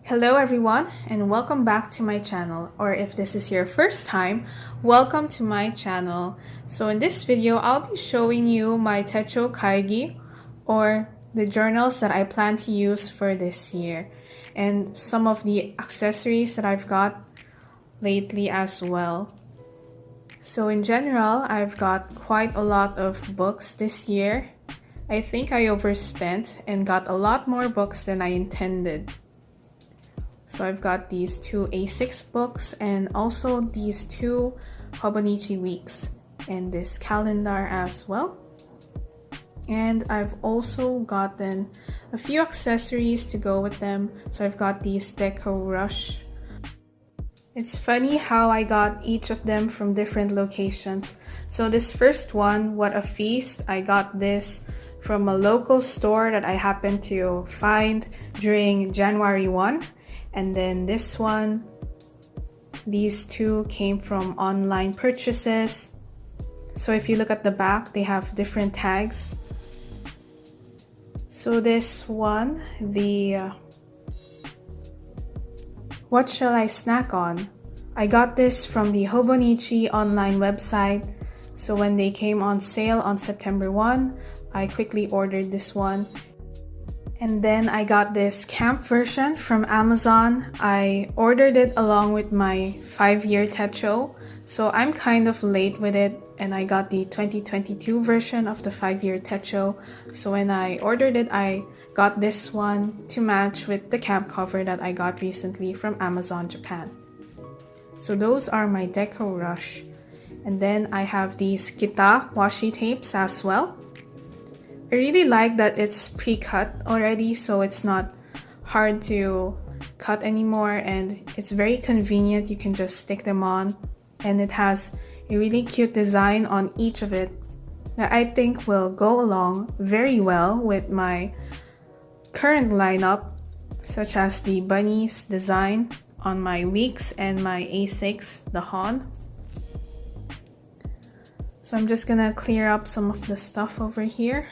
Hello everyone and welcome back to my channel, or if this is your first time, welcome to my channel. So in this video, I'll be showing you my Techo Kaigi, or the journals that I plan to use for this year, and some of the accessories that I've got lately as well. So in general, I've got quite a lot of books this year. I think I overspent and got a lot more books than I intended. So I've got these two A6 books and also these two Hobonichi weeks and this calendar as well. And I've also gotten a few accessories to go with them. So I've got these Techo Rush. It's funny how I got each of them from different locations. So this first one, What a Feast, I got this from a local store that I happened to find during January 1. And then this one, these two came from online purchases. So if you look at the back, they have different tags. So this one, the What Shall I Snack On? I got this from the Hobonichi online website. So when they came on sale on September 1, I quickly ordered this one. And then I got this camp version from Amazon. I ordered it along with my 5-year Techo. So I'm kind of late with it, and I got the 2022 version of the 5-year Techo. So when I ordered it, I got this one to match with the camp cover that I got recently from Amazon Japan. So those are my Techo Rush. And then I have these Kita washi tapes as well. I really like that it's pre-cut already, so it's not hard to cut anymore, and it's very convenient. You can just stick them on, and it has a really cute design on each of it that I think will go along very well with my current lineup, such as the bunnies design on my weeks and my A6, the HON. So I'm just gonna clear up some of the stuff over here.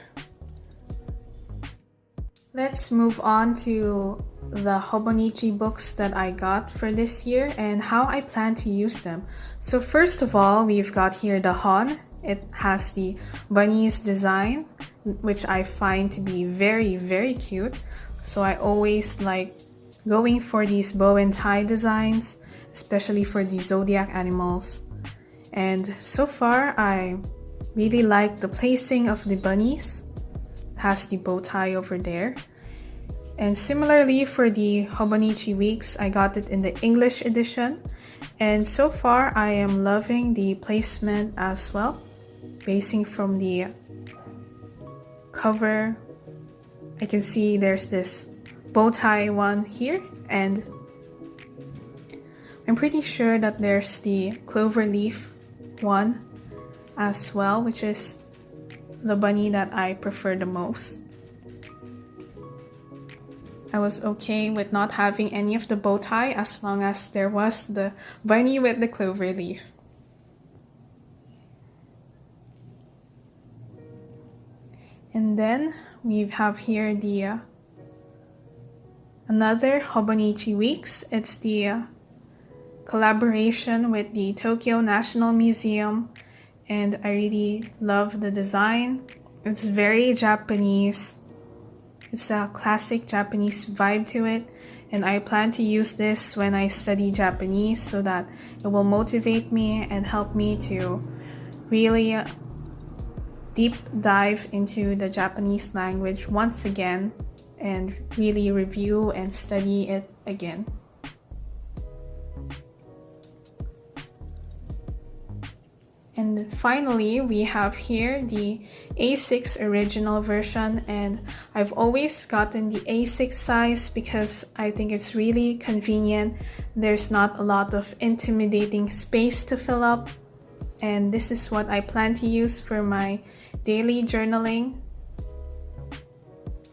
Let's move on to the Hobonichi books that I got for this year and how I plan to use them. So first of all, we've got here the HON. It has the bunnies design, which I find to be very, very cute. So I always like going for these bow and tie designs, especially for the zodiac animals. And so far, I really like the placing of the bunnies. Has the bow tie over there. And similarly for the Hobonichi weeks, I got it in the English edition, and so far I am loving the placement as well. Basing from the cover, I can see there's this bow tie one here, and I'm pretty sure that there's the clover leaf one as well, which is the bunny that I prefer the most. I was okay with not having any of the bow tie as long as there was the bunny with the clover leaf. And then we have here the another Hobonichi weeks. It's the collaboration with the Tokyo National Museum, and I really love the design. It's very Japanese. It's a classic Japanese vibe to it, and I plan to use this when I study Japanese so that it will motivate me and help me to really deep dive into the Japanese language once again and really review and study it again. And finally, we have here the A6 original version, and I've always gotten the A6 size because I think it's really convenient. There's not a lot of intimidating space to fill up, and this is what I plan to use for my daily journaling.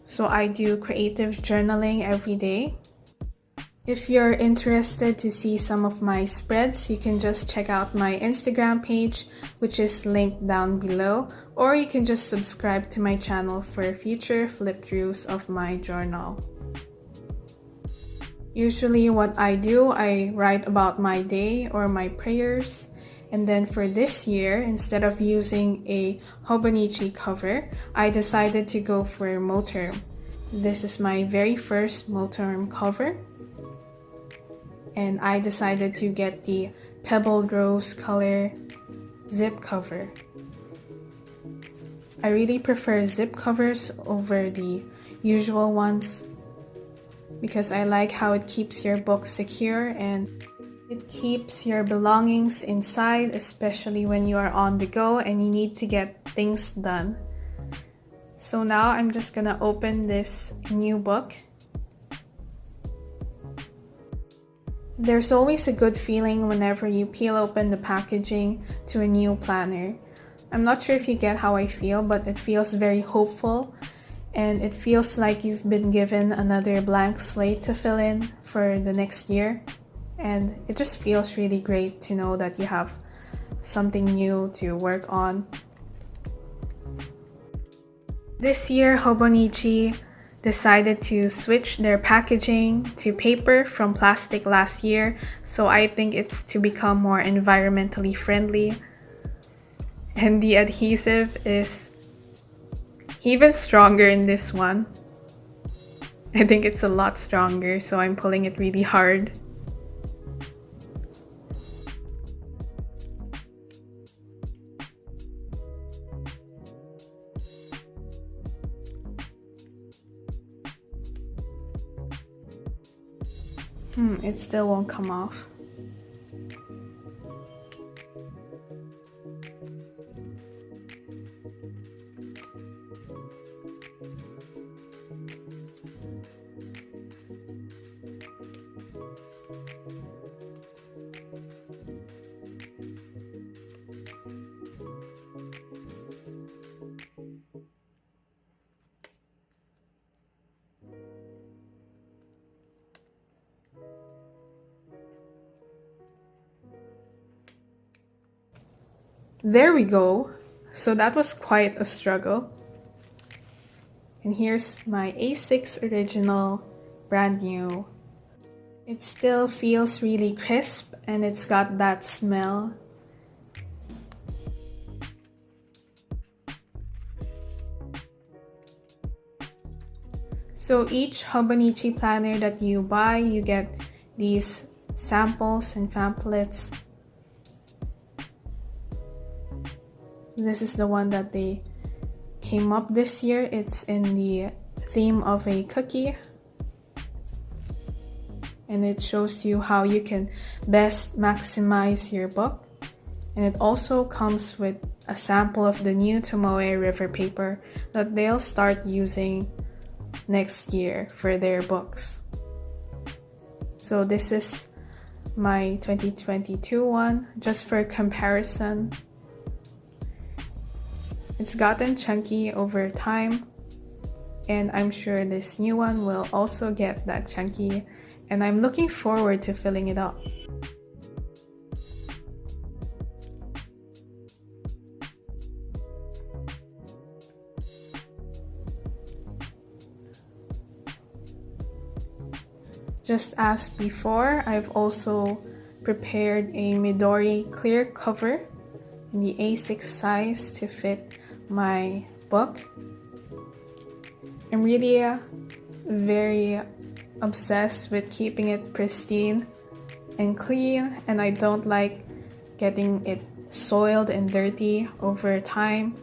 So I do creative journaling every day. If you're interested to see some of my spreads, you can just check out my Instagram page, which is linked down below, or you can just subscribe to my channel for future flip throughs of my journal. Usually what I do, I write about my day or my prayers. And then for this year, instead of using a Hobonichi cover, I decided to go for Moterm. This is my very first Moterm cover. And I decided to get the pebbled rose color zip cover. I really prefer zip covers over the usual ones because I like how it keeps your book secure and it keeps your belongings inside, especially when you are on the go and you need to get things done. So now I'm just gonna open this new book. There's always a good feeling whenever you peel open the packaging to a new planner. I'm not sure if you get how I feel, but it feels very hopeful and it feels like you've been given another blank slate to fill in for the next year. And it just feels really great to know that you have something new to work on. This year, Hobonichi decided to switch their packaging to paper from plastic last year, so I think it's to become more environmentally friendly. And the adhesive is even stronger in this one. I think it's a lot stronger, so I'm pulling it really hard. It still won't come off. There we go. So that was quite a struggle. And here's my A6 original, brand new. It still feels really crisp and it's got that smell. So each Hobonichi planner that you buy, you get these samples and pamphlets. This is the one that they came up this year. It's in the theme of a cookie. And it shows you how you can best maximize your book. And it also comes with a sample of the new Tomoe River paper that they'll start using next year for their books. So this is my 2022 one, just for comparison. It's gotten chunky over time, and I'm sure this new one will also get that chunky, and I'm looking forward to filling it up. Just as before, I've also prepared a Midori clear cover in the A6 size to fit my book. I'm really very obsessed with keeping it pristine and clean, and I don't like getting it soiled and dirty over time.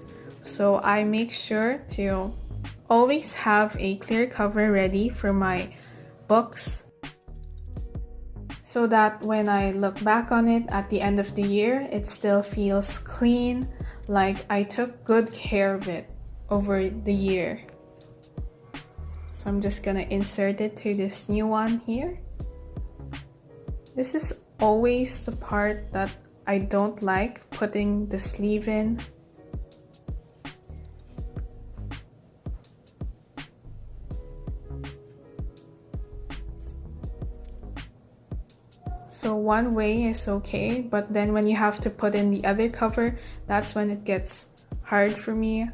So I make sure to always have a clear cover ready for my books, so that when I look back on it at the end of the year, it still feels clean, like I took good care of it over the year. So I'm just gonna insert it to this new one here. This is always the part that I don't like, putting the sleeve in. So one way is okay, but then when you have to put in the other cover, that's when it gets hard for me.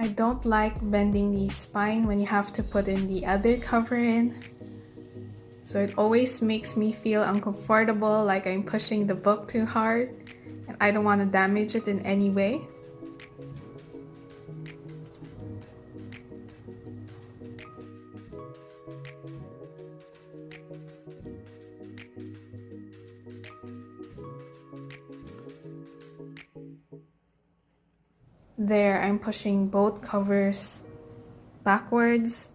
I don't like bending the spine when you have to put in the other cover in. So it always makes me feel uncomfortable, like I'm pushing the book too hard, and I don't want to damage it in any way. There, I'm pushing both covers backwards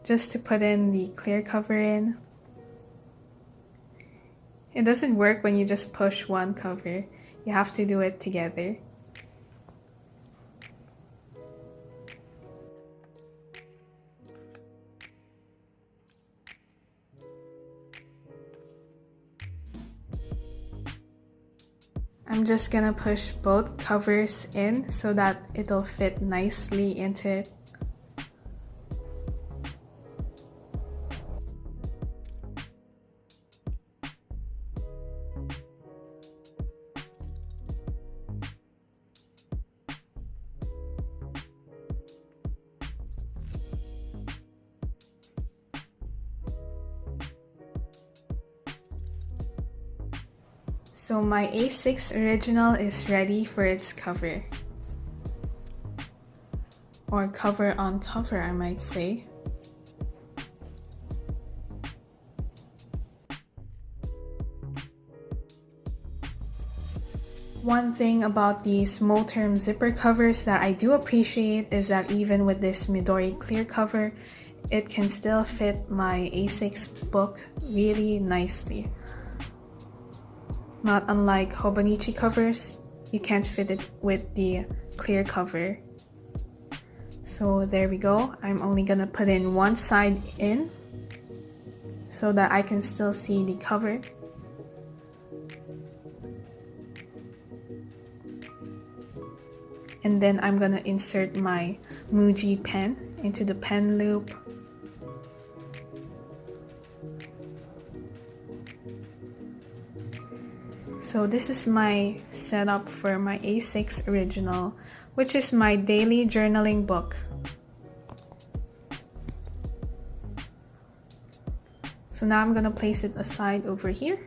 just to put in the clear cover in. It doesn't work when you just push one cover. You have to do it together. I'm just gonna push both covers in so that it'll fit nicely into it. So my A6 original is ready for its cover. Or cover on cover, I might say. One thing about these Moterm zipper covers that I do appreciate is that even with this Midori clear cover, it can still fit my A6 book really nicely. Not unlike Hobonichi covers, you can't fit it with the clear cover. So there we go. I'm only gonna put in one side in so that I can still see the cover. And then I'm gonna insert my Muji pen into the pen loop. So this is my setup for my A6 original, which is my daily journaling book. So now I'm gonna place it aside over here.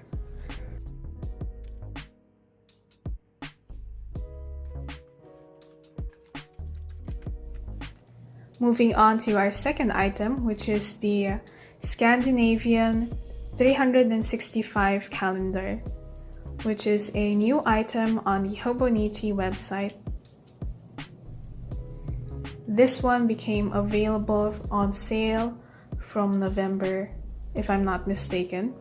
Moving on to our second item, which is the Scandinavian 365 calendar, which is a new item on the Hobonichi website. This one became available on sale from November, if I'm not mistaken.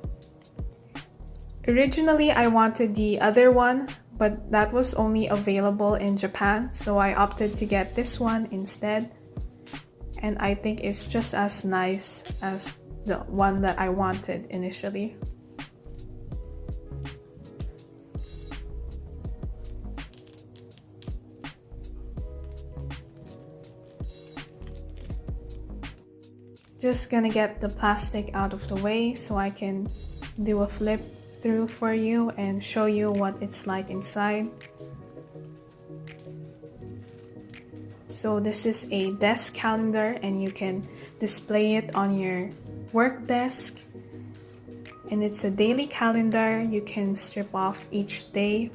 Originally, I wanted the other one, but that was only available in Japan, so I opted to get this one instead. And I think it's just as nice as the one that I wanted initially. Just gonna get the plastic out of the way so I can do a flip through for you and show you what it's like inside. So this is a desk calendar and you can display it on your work desk. And it's a daily calendar. You can strip off each day.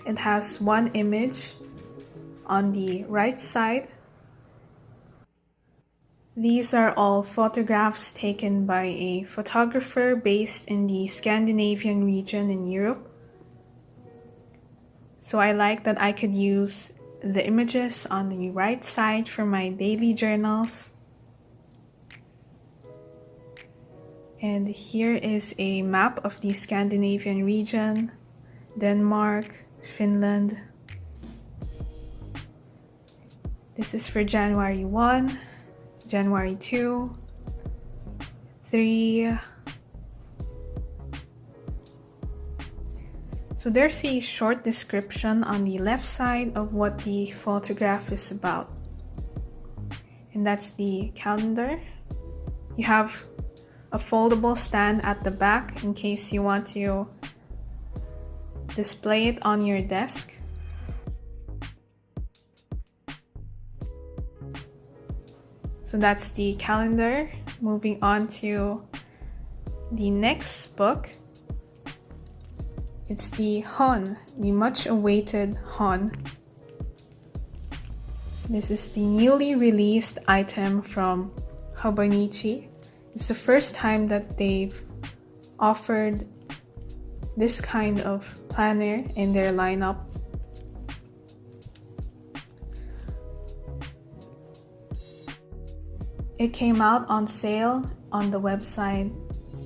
It has one image on the right side. These are all photographs taken by a photographer based in the Scandinavian region in Europe. So I like that I could use the images on the right side for my daily journals. And here is a map of the Scandinavian region, Denmark, Finland. This is for January 1, January 2, 3. So there's a short description on the left side of what the photograph is about. And that's the calendar. You have a foldable stand at the back in case you want to display it on your desk. So that's the calendar. Moving on to the next book. It's the HON, the much awaited HON. This is the newly released item from Hobonichi. It's the first time that they've offered this kind of planner in their lineup. It came out on sale on the website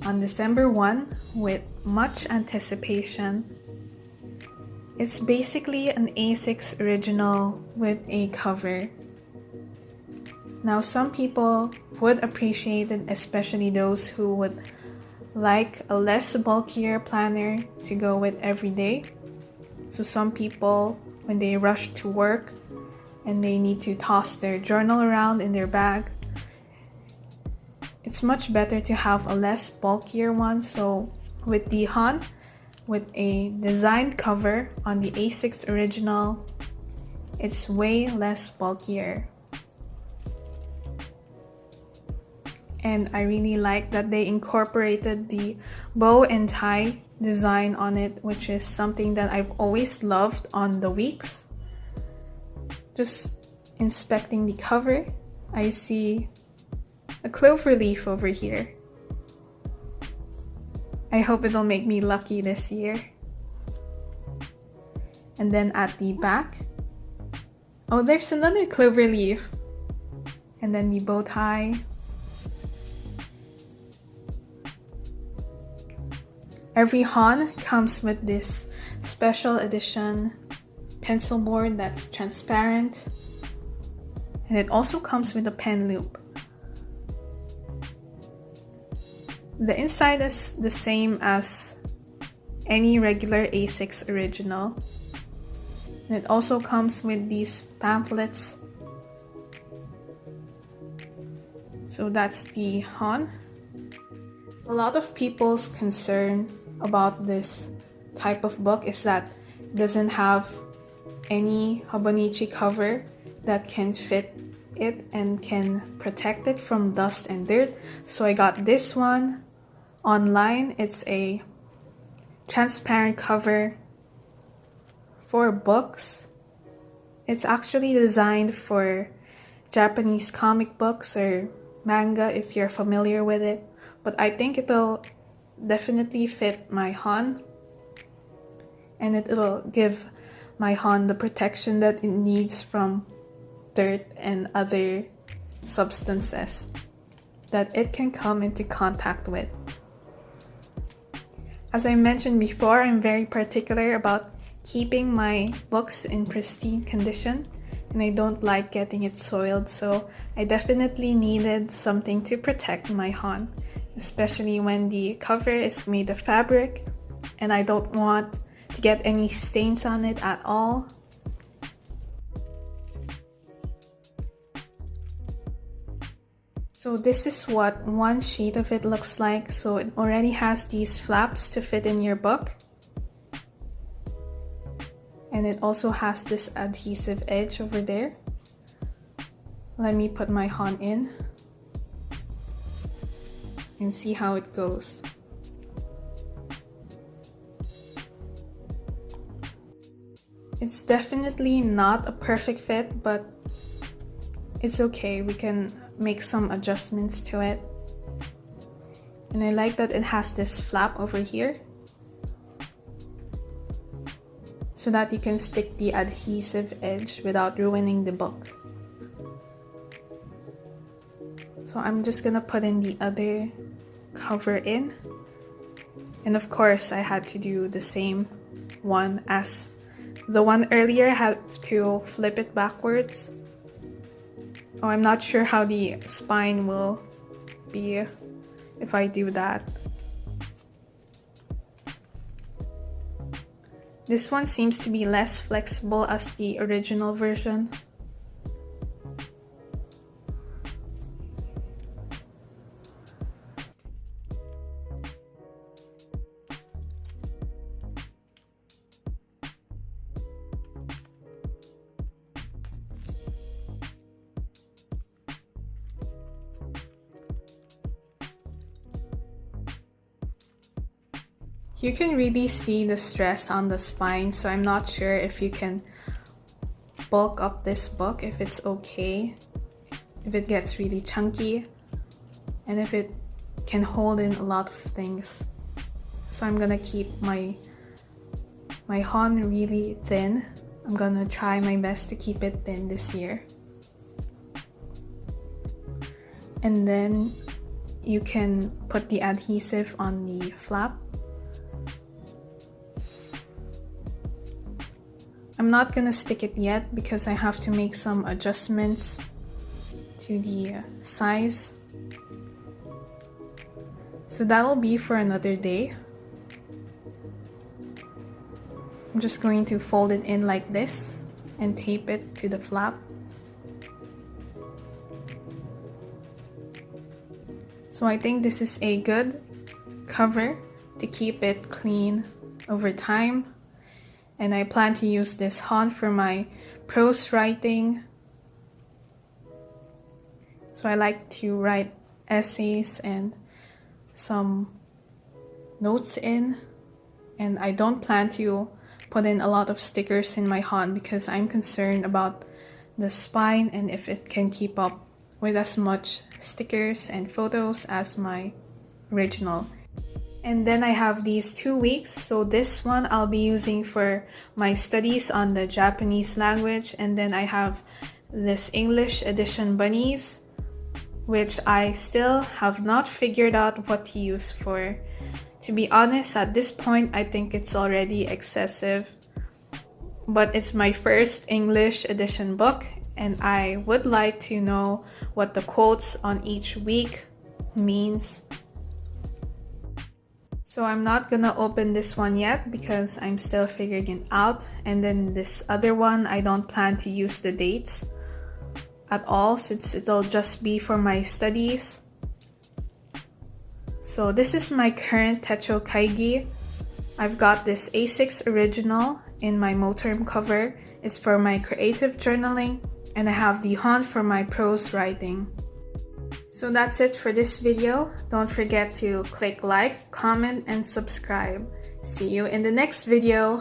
on December 1 with much anticipation. It's basically an A6 original with a cover. Now, some people would appreciate it, especially those who would like a less bulkier planner to go with every day. So some people, when they rush to work and they need to toss their journal around in their bag, it's much better to have a less bulkier one. So with the HON, with a designed cover on the A6 original, it's way less bulkier. And I really like that they incorporated the bow and tie design on it, which is something that I've always loved on the Weeks. Just inspecting the cover, I see a clover leaf over here. I hope it'll make me lucky this year. And then at the back, oh, there's another clover leaf. And then the bow tie. Every HON comes with this special edition pencil board that's transparent. And it also comes with a pen loop. The inside is the same as any regular A6 original. And it also comes with these pamphlets. So that's the HON. A lot of people's concern about this type of book is that it doesn't have any Hobonichi cover that can fit it and can protect it from dust and dirt. So I got this one online. It's a transparent cover for books. It's actually designed for Japanese comic books or manga if you're familiar with it, but I think it'll definitely fit my HON, and it'll give my HON the protection that it needs from dirt and other substances that it can come into contact with. As I mentioned before, I'm very particular about keeping my books in pristine condition, and I don't like getting it soiled, so I definitely needed something to protect my HON, especially when the cover is made of fabric and I don't want to get any stains on it at all. So this is what one sheet of it looks like. So it already has these flaps to fit in your book. And it also has this adhesive edge over there. Let me put my HON in and see how it goes. It's definitely not a perfect fit, but it's okay. We can make some adjustments to it. And I like that it has this flap over here so that you can stick the adhesive edge without ruining the book. So I'm just gonna put in the other cover in. And of course I had to do the same one as the one earlier. I had to flip it backwards. Oh, I'm not sure how the spine will be if I do that. This one seems to be less flexible as the original version. You can really see the stress on the spine, so I'm not sure if you can bulk up this book, if it's okay, if it gets really chunky, and if it can hold in a lot of things. So I'm gonna keep my HON really thin. I'm gonna try my best to keep it thin this year. And then you can put the adhesive on the flap. I'm not gonna stick it yet because I have to make some adjustments to the size. So that'll be for another day. I'm just going to fold it in like this and tape it to the flap. So I think this is a good cover to keep it clean over time. And I plan to use this HON for my prose writing. So I like to write essays and some notes in. And I don't plan to put in a lot of stickers in my HON because I'm concerned about the spine and if it can keep up with as much stickers and photos as my original. And then I have these 2 weeks, so this one I'll be using for my studies on the Japanese language, and then I have this English edition bunnies, which I still have not figured out what to use for. To be honest, at this point I think it's already excessive, but it's my first English edition book and I would like to know what the quotes on each week means. So I'm not gonna open this one yet because I'm still figuring it out. And then this other one, I don't plan to use the dates at all since it'll just be for my studies. So this is my current Techo Kaigi. I've got this A6 original in my Moterm cover. It's for my creative journaling, and I have the HON for my prose writing. So that's it for this video. Don't forget to click like, comment, and subscribe. See you in the next video.